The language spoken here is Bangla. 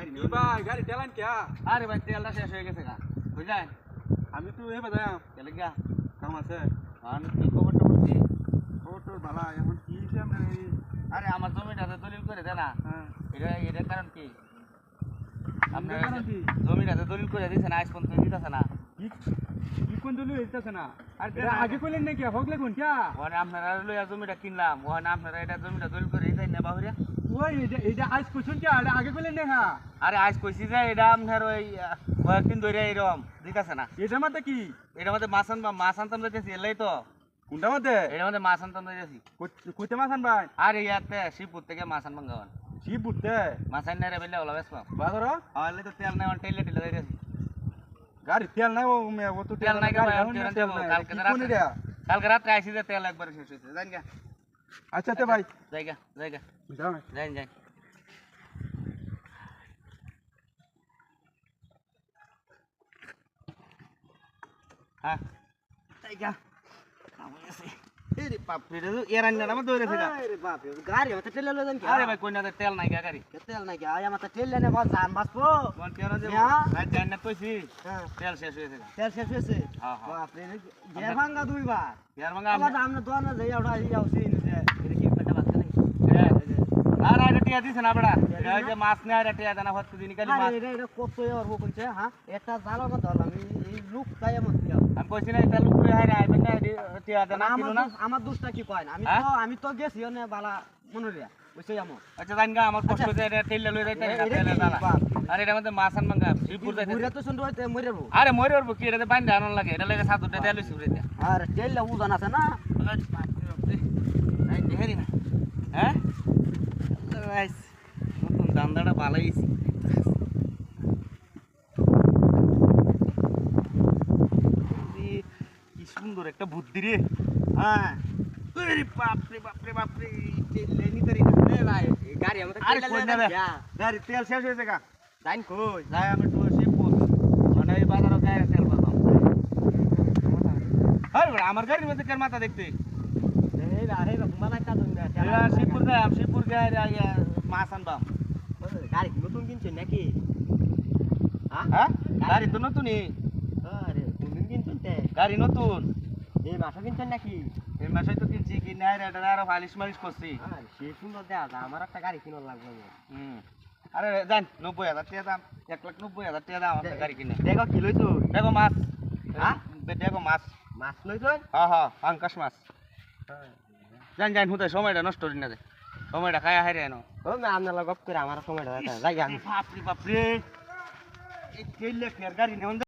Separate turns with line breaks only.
গাড়ি
কি ভাই গাড়ি চালান কে?
আরে ভাই তেলটা শেষ হয়ে গেছে গা বুঝলেন
আমি তো এ বাদাম
তেলে গা
কাম আছে
আমি কি খবর টবর কি
ও তো ভালো এখন কি সামনে
আরে আমার জমিটাতে দলিল করে দে না
হ্যাঁ
এটার কারণ কি আপনার
কারণ কি?
জমিটাতে দলিল করে দিছে না আজ পর্যন্ত দিতেছে না
কি কি কোন দলু হইতাছে না আর আগে কইলেন নাকি হগলে কোন কে?
ওখানে আপনারা লইয়া জমিটা কিনলাম ওখানে আপনারা এটা জমিটা দলিল করে দিতেন না বাহুরিয়া
ওই এটা আজ কোন কে আর আগে কইলেন না হ্যাঁ
আরে আজ কইছি যে এটা আপনার ওই কয়েকদিন ধরে এরকম দিতেছে না
এটা মাতে কি
এটার মধ্যে মাছ আনতাম যাইতেছি এলাই তো
কোনটা মাতে
এটার মধ্যে মাছ আনতাম যাইতেছি
কইতে মাছ আনবাই
আর ইয়াতে শিবপুর থেকে মাছ আনবাম গাওয়ান
কি বুঝতে
মাছ আনি রে বেলে ওলা বেসপাম
বাজার
হলে তো তেল নাই টেলে টেলে যাইতেছি
গাড়ি তেল নাই ও তো
তেল নাই
গাড়ি
তেল কালকে রাতে কালকে রাতে আইছি যে তেল একবার শেষ হইছে জান গা
আচ্ছা তে ভাই
জায়গা
যাও
যাই হ্যাঁ জায়গা আমি আছি এরে বাপ রে এরান না আমার দৌড়ে থেকে
আরে বাপ রে গাড়ি মত ঠেলে লই যান কি
আরে ভাই কইনাতে তেল নাই গা গাড়ি
তেল নাই কি আয়া মত ঠেলে নে বাস জান বাসপো
কোন তেল যে
হ্যাঁ।
ভাই জান না কইছি
হ্যাঁ
তেল শেষ হয়েছে
তেল শেষ হয়েছে
হ্যাঁ হ্যাঁ
বাপ রে যে ভাঙ্গা দুইবার
ইয়ার মঙ্গা
আমার সামনে দোয়ান যাই ওটা যাও সিন যে এটা কি পেটা বাস নাই
আর আইটা টিয়া দিছ না বড়া এই যে মাছ না আইটা টিয়া দানা হচ্ছে দিন কালি মাছ
আরে এটা কত আর হো কইছে হ্যাঁ এটা জালো না ধরলাম এই লুক তাই মত দিও
আমি কইছি না এটা লুক করে হাইরা আইবেন না টিয়া দানা কিলো না
আমার দোষটা কি কয় না আমি তো গেছি ওনে বালা মনোরিয়া বুঝছই আমো
আচ্ছা জান গা আমার কষ্ট যে এটা তেল লই যাইতে না তেল দানা আর এটা মধ্যে মাছ আনবাম গা শিবপুর যাইতে
বুড়া তো সুন্দর হইতে মরেবো
আরে মরে উঠবো কি এটা বান্ধা আনন লাগে এটা লাগে সাত উঠে তেল লইছি উড়ে দিয়া
আর তেল উজান আছে না
হ্যাঁ নতুন দান্দাটা ভালোইছি কি সুন্দর একটা বুদ্ধি রে হ্যাঁ বাপরে
গাড়ি আমাদের
আরে কই না রে গাড়ি তেল শেষ হয়েছে গা যাইন কই যাই আমি তো শিবপুর মানে এই বাজারে গাড়ি তেল পাতাম আরে আমার গাড়ির মধ্যে কেন মাথা দেখতে শিবপুর যাই শিবপুর গাড়ি মাছ আনবাম
গাড়ি নতুন কিনছে নাকি
হ্যাঁ গাড়ি তো নতুনই
আরে নতুন কিনছেন
গাড়ি নতুন
এই মাসা কিনছেন নাকি
এই মাসে তো কিনছি কি নাই রে এটা আরো পালিশ মালিশ করছি
আর সে সুন্দর দেয়া যায় আমার একটা গাড়ি কিনা লাগবে
আরে জান 90,000 টাকা দাম 1,90,000 টাকা দাম আমার গাড়ি কিনে
দেখো কি লইছো
দেখো মাছ
হ্যাঁ
দেখো মাছ
মাছ লইছো
হ্যাঁ হ্যাঁ পাঙ্কাশ মাছ জান হুদাই সময়টা নষ্ট করি না দে সময়টা খায়া হাইরে এনো
ও মে আপনারা গপ করে আমার সময়টা যাই আমি
বাপরে বাপরে এই তেল লেখে গাড়ি নেই